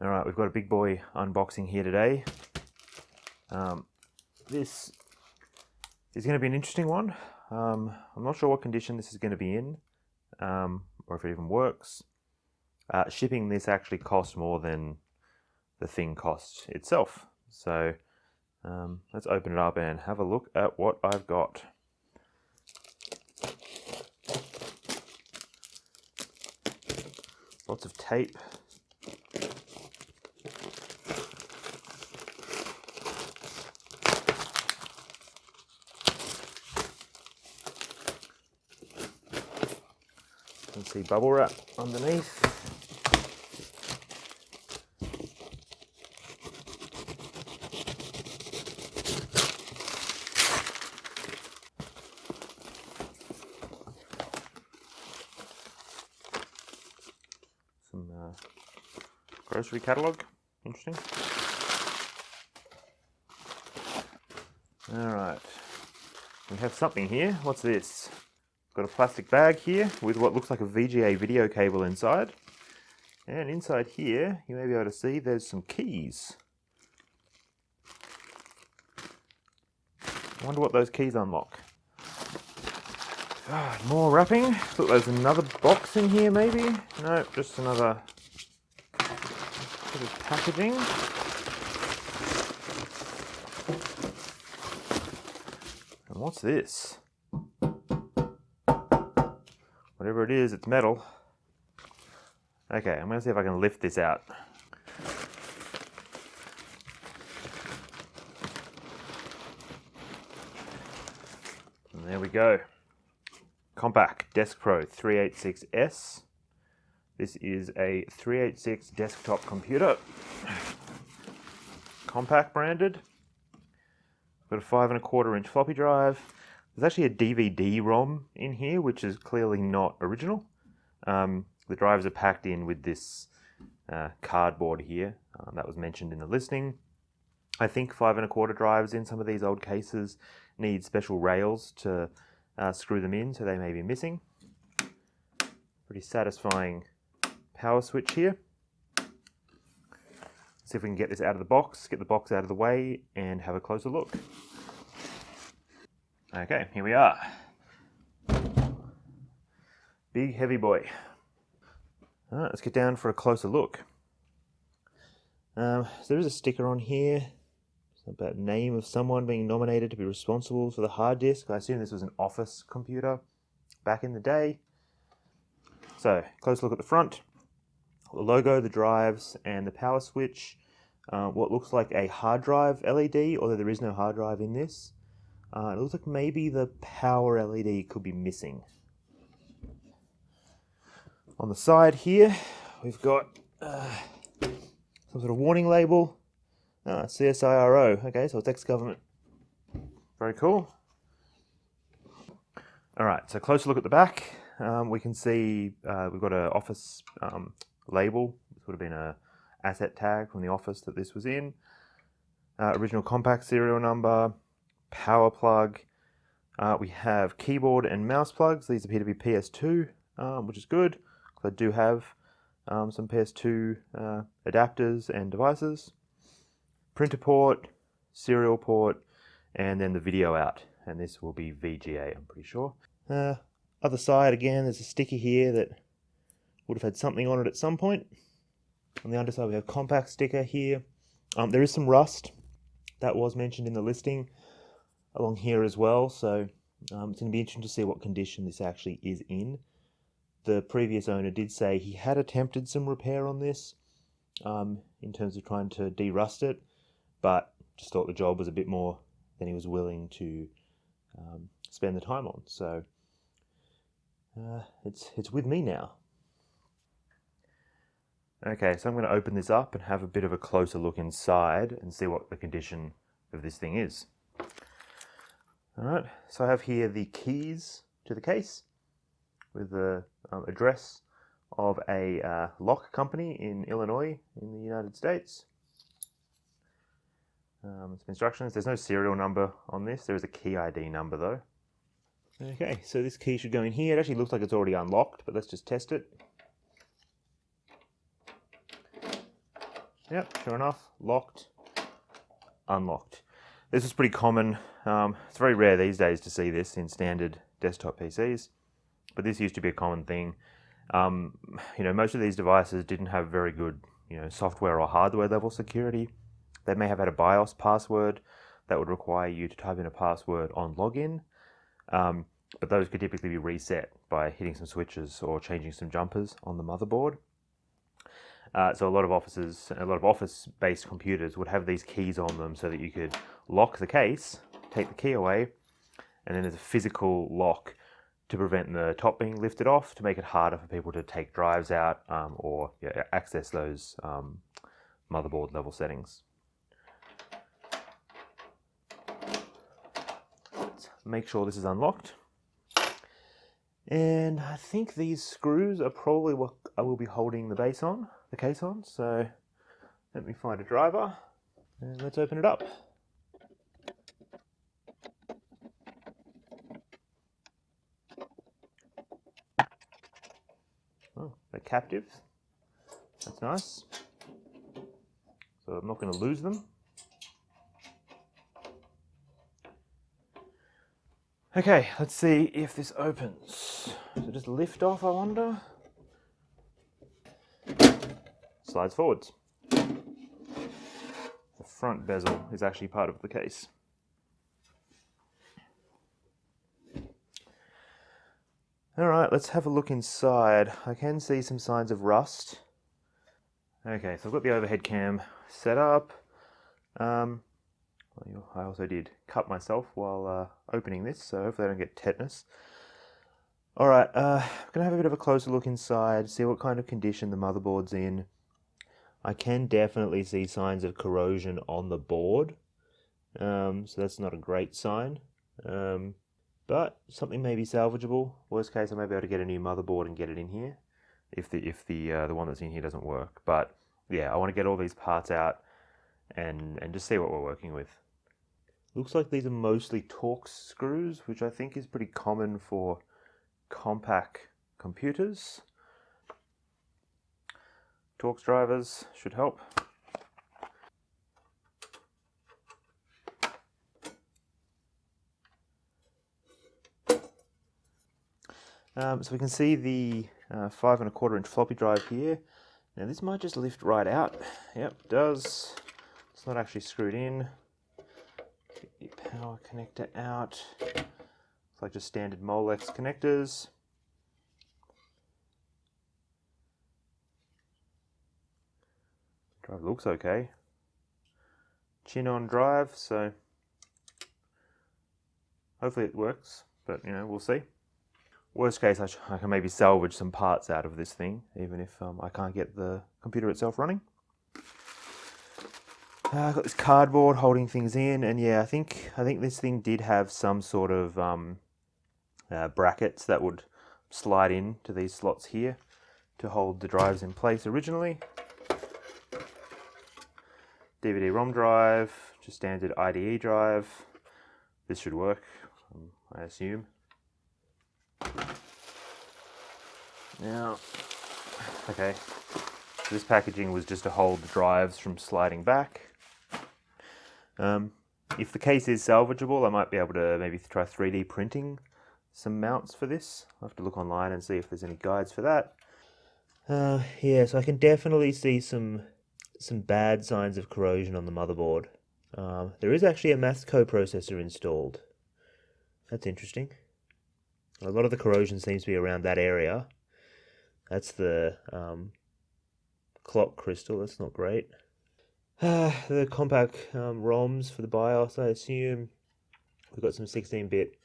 All right, we've got a big boy unboxing here today. This is going to be an interesting one. I'm not sure what condition this is going to be in, or if it even works. Shipping this actually costs more than the thing costs itself. So let's open it up and have a look at what I've got. Lots of tape. You can see bubble wrap underneath. Some grocery catalogue. Interesting. All right, we have something here. What's this? Got a plastic bag here with what looks like a VGA video cable inside. And inside here, you may be able to see there's some keys. I wonder what those keys unlock. God, more wrapping. Look, there's another box in here maybe? No, just another bit of packaging. And what's this? Whatever it is, it's metal. Okay, I'm going to see if I can lift this out. And there we go. Compaq Desk Pro 386S. This is a 386 desktop computer. Compaq branded. Got a 5¼ inch floppy drive. There's actually a DVD-ROM in here, which is clearly not original. The drives are packed in with this cardboard here that was mentioned in the listing. I think 5¼ drives in some of these old cases need special rails to screw them in, so they may be missing. Pretty satisfying power switch here. Let's see if we can get this out of the box, get the box out of the way, and have a closer look. Okay, here we are. Big heavy boy. All right, let's get down for a closer look. So there is a sticker on here about name of someone being nominated to be responsible for the hard disk. I assume this was an office computer back in the day. So, close look at the front. The logo, the drives, and the power switch. What looks like a hard drive LED, although there is no hard drive in this. It looks like maybe the power LED could be missing. On the side here, we've got some sort of warning label. CSIRO. Okay, so it's ex-government. Very cool. All right, so closer look at the back. We can see we've got an office label. This would have been an asset tag from the office that this was in. Original Compaq serial number, power plug. We have keyboard and mouse plugs. These appear to be PS2, which is good. I do have some PS2 adapters and devices. Printer port, serial port, and then the video out. And this will be VGA, I'm pretty sure. Other side, again, there's a sticker here that would have had something on it at some point. On the underside, we have Compaq sticker here. There is some rust. That was mentioned in the listing along here as well. So it's going to be interesting to see what condition this actually is in. The previous owner did say he had attempted some repair on this in terms of trying to de-rust it, but just thought the job was a bit more than he was willing to spend the time on. So it's with me now. Okay, so I'm going to open this up and have a bit of a closer look inside and see what the condition of this thing is. All right, so I have here the keys to the case with the address of a lock company in Illinois in the United States. Some instructions. There's no serial number on this. There is a key ID number though. Okay, so this key should go in here. It actually looks like it's already unlocked, but let's just test it. Yep, sure enough, locked, unlocked. This is pretty common. It's very rare these days to see this in standard desktop PCs, but this used to be a common thing. Most of these devices didn't have very good, software or hardware level security. They may have had a BIOS password that would require you to type in a password on login, but those could typically be reset by hitting some switches or changing some jumpers on the motherboard. So a lot of office-based computers would have these keys on them so that you could lock the case, take the key away, and then there's a physical lock to prevent the top being lifted off, to make it harder for people to take drives out or access those motherboard level settings. Let's make sure this is unlocked. And I think these screws are probably what I will be holding the case on. So let me find a driver and let's open it up. Oh, they're captive. That's nice. So I'm not going to lose them. Okay, let's see if this opens. So just lift off, I wonder. Slides forwards. The front bezel is actually part of the case. Alright, let's have a look inside. I can see some signs of rust. Okay, so I've got the overhead cam set up. I also did cut myself while opening this, so hopefully I don't get tetanus. Alright, I'm going to have a bit of a closer look inside, see what kind of condition the motherboard's in. I can definitely see signs of corrosion on the board, so that's not a great sign. But something may be salvageable. Worst case, I may be able to get a new motherboard and get it in here, if the one that's in here doesn't work. But yeah, I want to get all these parts out and just see what we're working with. Looks like these are mostly Torx screws, which I think is pretty common for Compaq computers. Torx drivers should help. So we can see the 5 1/4 inch floppy drive here. Now this might just lift right out. Yep, it does. It's not actually screwed in. Get the power connector out. It's like just standard Molex connectors. Drive looks okay. Chin on drive, so hopefully it works, but we'll see. Worst case, I can maybe salvage some parts out of this thing, even if I can't get the computer itself running. I've got this cardboard holding things in, and yeah, I think this thing did have some sort of brackets that would slide in to these slots here to hold the drives in place originally. DVD-ROM drive, just standard IDE drive. This should work, I assume. Now, okay, so this packaging was just to hold the drives from sliding back. If the case is salvageable, I might be able to maybe try 3D printing some mounts for this. I'll have to look online and see if there's any guides for that. Yeah, so I can definitely see some bad signs of corrosion on the motherboard. There is actually a math coprocessor installed. That's interesting. A lot of the corrosion seems to be around that area. That's the clock crystal. That's not great. The Compaq ROMs for the BIOS, I assume. We've got some 16-bit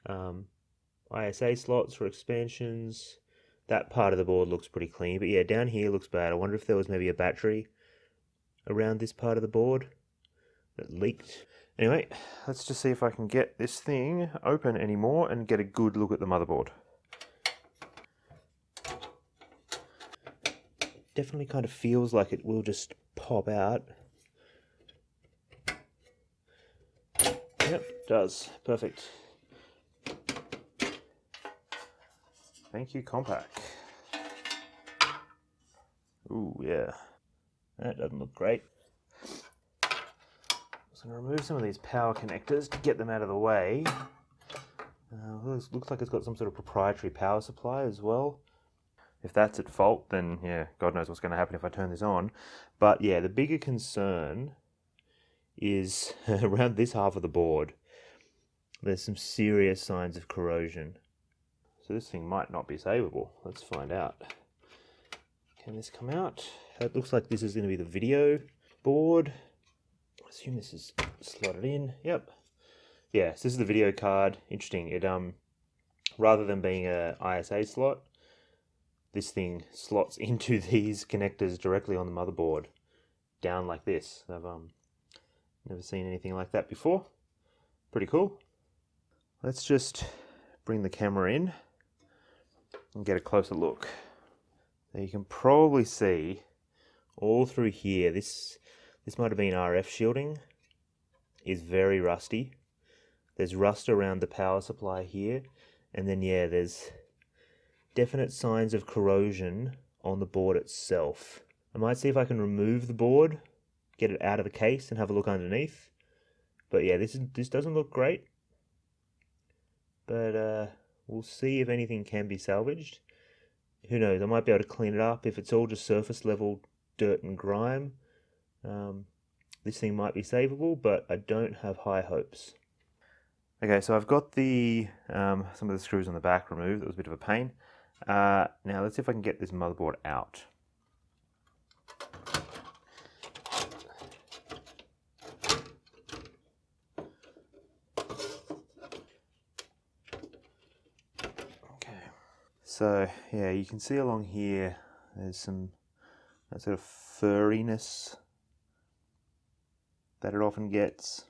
ISA slots for expansions. That part of the board looks pretty clean, but yeah, down here looks bad. I wonder if there was maybe a battery around this part of the board that leaked. Anyway, let's just see if I can get this thing open anymore and get a good look at the motherboard. Definitely kind of feels like it will just pop out. Yep, it does. Perfect. Thank you, Compaq. Ooh, yeah. That doesn't look great. So I'm going to remove some of these power connectors to get them out of the way. Looks like it's got some sort of proprietary power supply as well. If that's at fault, then yeah, God knows what's going to happen if I turn this on. But yeah, the bigger concern is around this half of the board. There's some serious signs of corrosion. So this thing might not be savable. Let's find out. Can this come out? It looks like this is going to be the video board. I assume this is slotted in. Yep. Yeah, so this is the video card. Interesting. It rather than being a ISA slot, this thing slots into these connectors directly on the motherboard, down like this. I've never seen anything like that before. Pretty cool. Let's just bring the camera in and get a closer look. Now you can probably see all through here, this might have been RF shielding, is very rusty. There's rust around the power supply here, and then yeah, there's definite signs of corrosion on the board itself. I might see if I can remove the board, get it out of the case and have a look underneath. But yeah, this doesn't look great. But we'll see if anything can be salvaged. Who knows, I might be able to clean it up. If it's all just surface level dirt and grime, this thing might be savable, but I don't have high hopes. Okay, so I've got the some of the screws on the back removed. That was a bit of a pain. Now let's see if I can get this motherboard out. Okay. So yeah, you can see along here, there's some that sort of furriness that it often gets.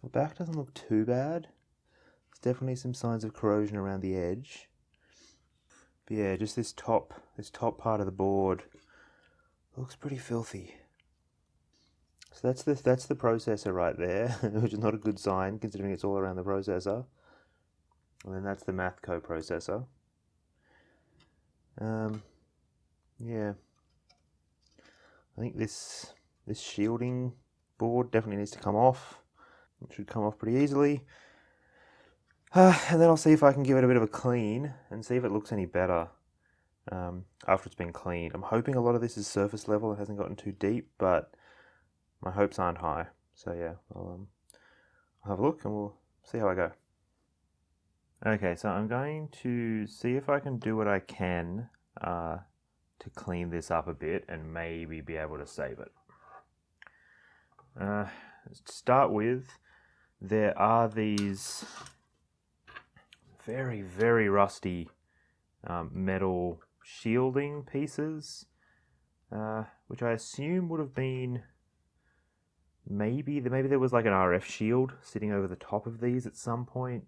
The back doesn't look too bad. There's definitely some signs of corrosion around the edge. But yeah, just this top part of the board looks pretty filthy. So that's the processor right there, which is not a good sign considering it's all around the processor. And then that's the Mathco processor. Yeah, I think this shielding board definitely needs to come off. It should come off pretty easily. And then I'll see if I can give it a bit of a clean and see if it looks any better after it's been cleaned. I'm hoping a lot of this is surface level. It hasn't gotten too deep, but my hopes aren't high. So yeah, I'll have a look and we'll see how I go. Okay, so I'm going to see if I can do what I can to clean this up a bit and maybe be able to save it. To start with, there are these very, very rusty metal shielding pieces, which I assume would have been maybe there was like an RF shield sitting over the top of these at some point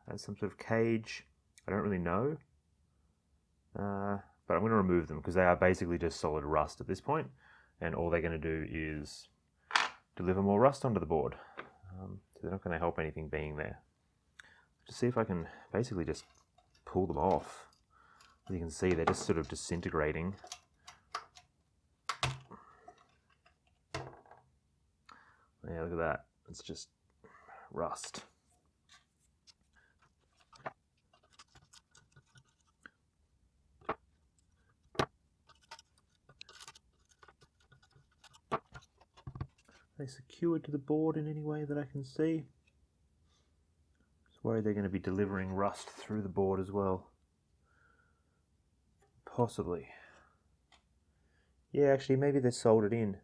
as some sort of cage. I don't really know, but I'm going to remove them because they are basically just solid rust at this point, and all they're going to do is deliver more rust onto the board. So they're not going to help anything being there. Just see if I can basically just pull them off. As you can see, they're just sort of disintegrating. Yeah, look at that. It's just rust. Are they secured to the board in any way that I can see? Just worried they're going to be delivering rust through the board as well. Possibly. Yeah, actually, maybe they're soldered in.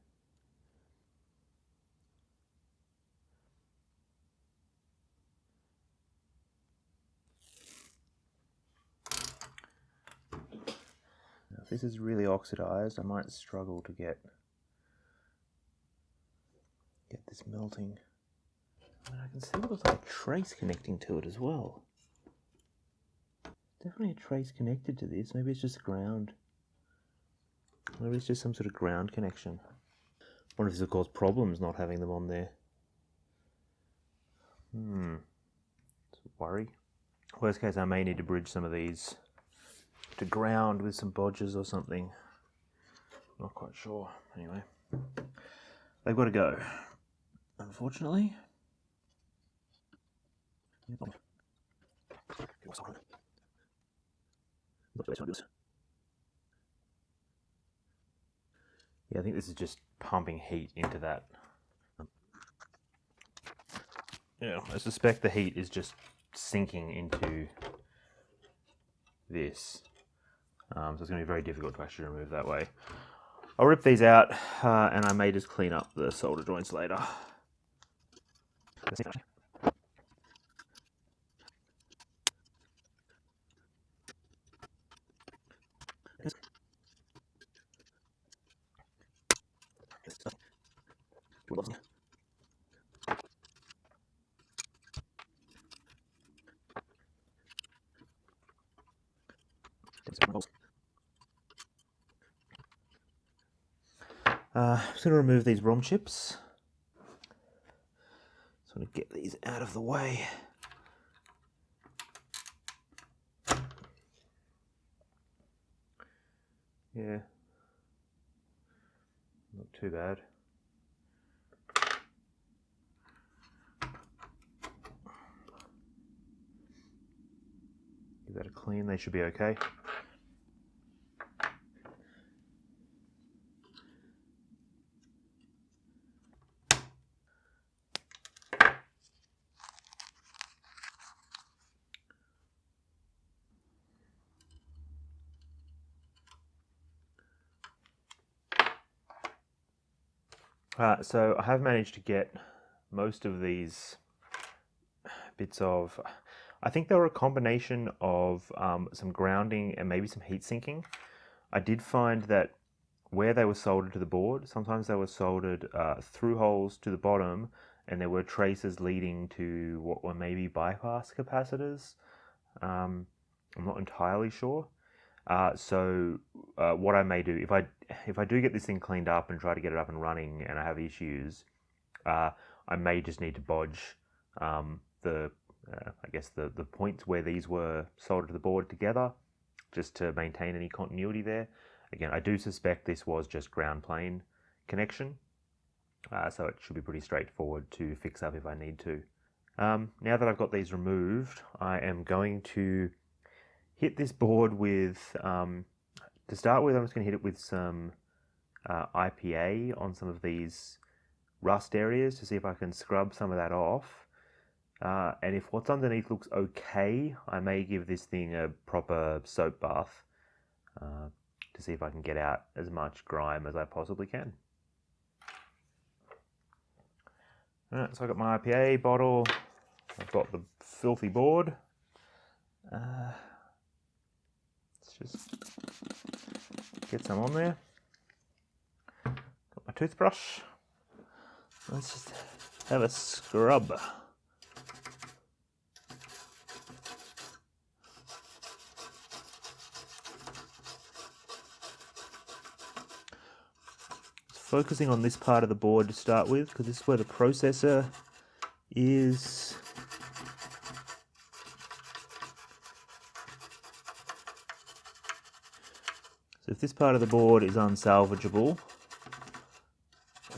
Now, if this is really oxidized, I might struggle to get this melting. And I can see it looks like a trace connecting to it as well. Definitely a trace connected to this. Maybe it's just ground. Maybe it's just some sort of ground connection. I wonder if this will cause problems not having them on there. It's a worry. Worst case, I may need to bridge some of these to ground with some bodges or something. Not quite sure. Anyway, they've got to go, unfortunately. Yeah, I think this is just pumping heat into that. Yeah, I suspect the heat is just sinking into this. So it's going to be very difficult to actually remove that way. I'll rip these out, and I may just clean up the solder joints later. I'm just going to remove these ROM chips. Just want to get these out of the way. Yeah, not too bad. Give that a clean, they should be okay. So I have managed to get most of these bits of, I think they were a combination of some grounding and maybe some heat sinking. I did find that where they were soldered to the board, sometimes they were soldered through holes to the bottom, and there were traces leading to what were maybe bypass capacitors. I'm not entirely sure. So what I may do, if I do get this thing cleaned up and try to get it up and running and I have issues, I may just need to bodge I guess the points where these were soldered to the board together, just to maintain any continuity there. Again, I do suspect this was just ground plane connection, so it should be pretty straightforward to fix up if I need to. Now that I've got these removed, I am going to hit this board with, to start with, I'm just going to hit it with some IPA on some of these rust areas to see if I can scrub some of that off. And if what's underneath looks okay, I may give this thing a proper soap bath to see if I can get out as much grime as I possibly can. Alright, so I've got my IPA bottle, I've got the filthy board. Let's just get some on there. Got my toothbrush. Let's just have a scrub. Focusing on this part of the board to start with, because this is where the processor is. So if this part of the board is unsalvageable,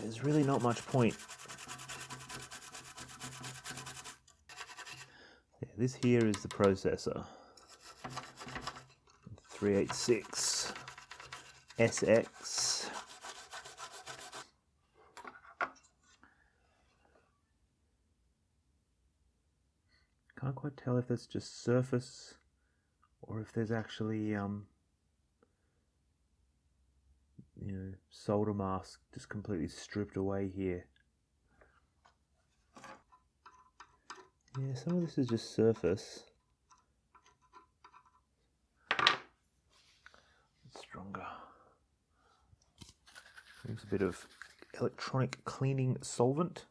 there's really not much point. Yeah, this here is the processor. 386 SX. Can't quite tell if that's just surface or if there's actually solder mask just completely stripped away here. Yeah, some of this is just surface. It's stronger. Use a bit of electronic cleaning solvent.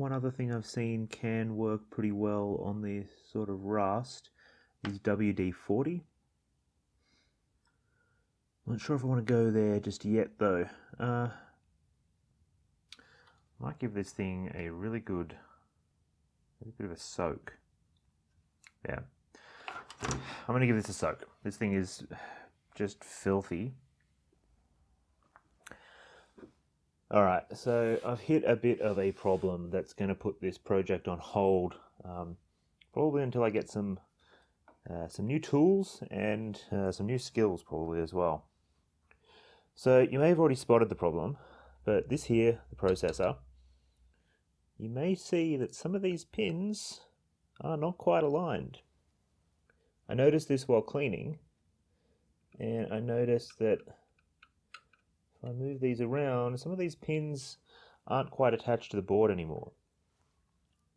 One other thing I've seen can work pretty well on this sort of rust is WD-40. Not sure if I want to go there just yet though. Might give this thing a really good, bit of a soak. Yeah, I'm going to give this a soak. This thing is just filthy. Alright, so I've hit a bit of a problem that's going to put this project on hold, probably until I get some new tools and some new skills probably as well. So you may have already spotted the problem, but this here, the processor, you may see that some of these pins are not quite aligned. I noticed this while cleaning, and I noticed that if I move these around, some of these pins aren't quite attached to the board anymore.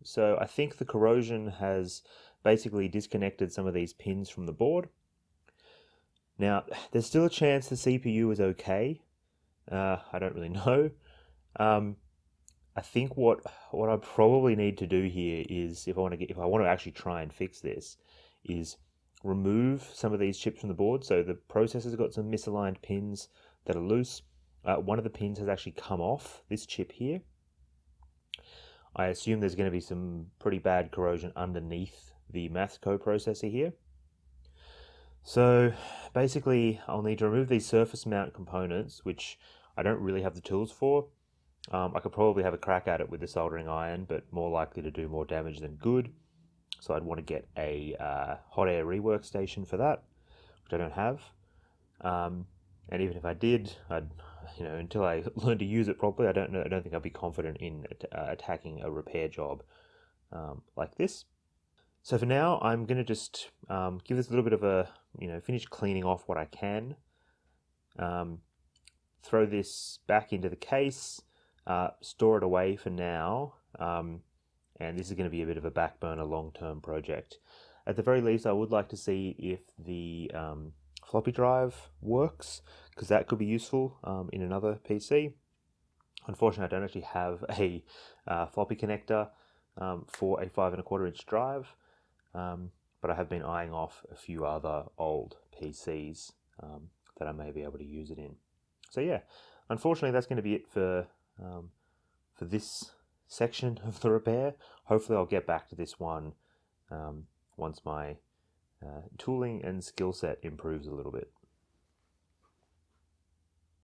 So I think the corrosion has basically disconnected some of these pins from the board. Now, there's still a chance the CPU is okay. I don't really know. I think what I probably need to do here is, if I want to actually try and fix this, is remove some of these chips from the board. So the processor's got some misaligned pins that are loose. One of the pins has actually come off this chip here. I assume there's going to be some pretty bad corrosion underneath the math coprocessor here. So basically I'll need to remove these surface mount components, which I don't really have the tools for. I could probably have a crack at it with the soldering iron, but more likely to do more damage than good. So I'd want to get a hot air rework station for that, which I don't have. And even if I did, until I learn to use it properly, I don't think I'd be confident in attacking a repair job like this. So for now, I'm going to just give this a little bit of a, finish cleaning off what I can. Throw this back into the case, store it away for now, and this is going to be a bit of a back burner long-term project. At the very least, I would like to see if the floppy drive works, because that could be useful in another PC. Unfortunately, I don't actually have a floppy connector for a 5 1/4 inch drive, but I have been eyeing off a few other old PCs that I may be able to use it in. So yeah, unfortunately that's going to be it for this section of the repair. Hopefully I'll get back to this one once my tooling and skill set improves a little bit.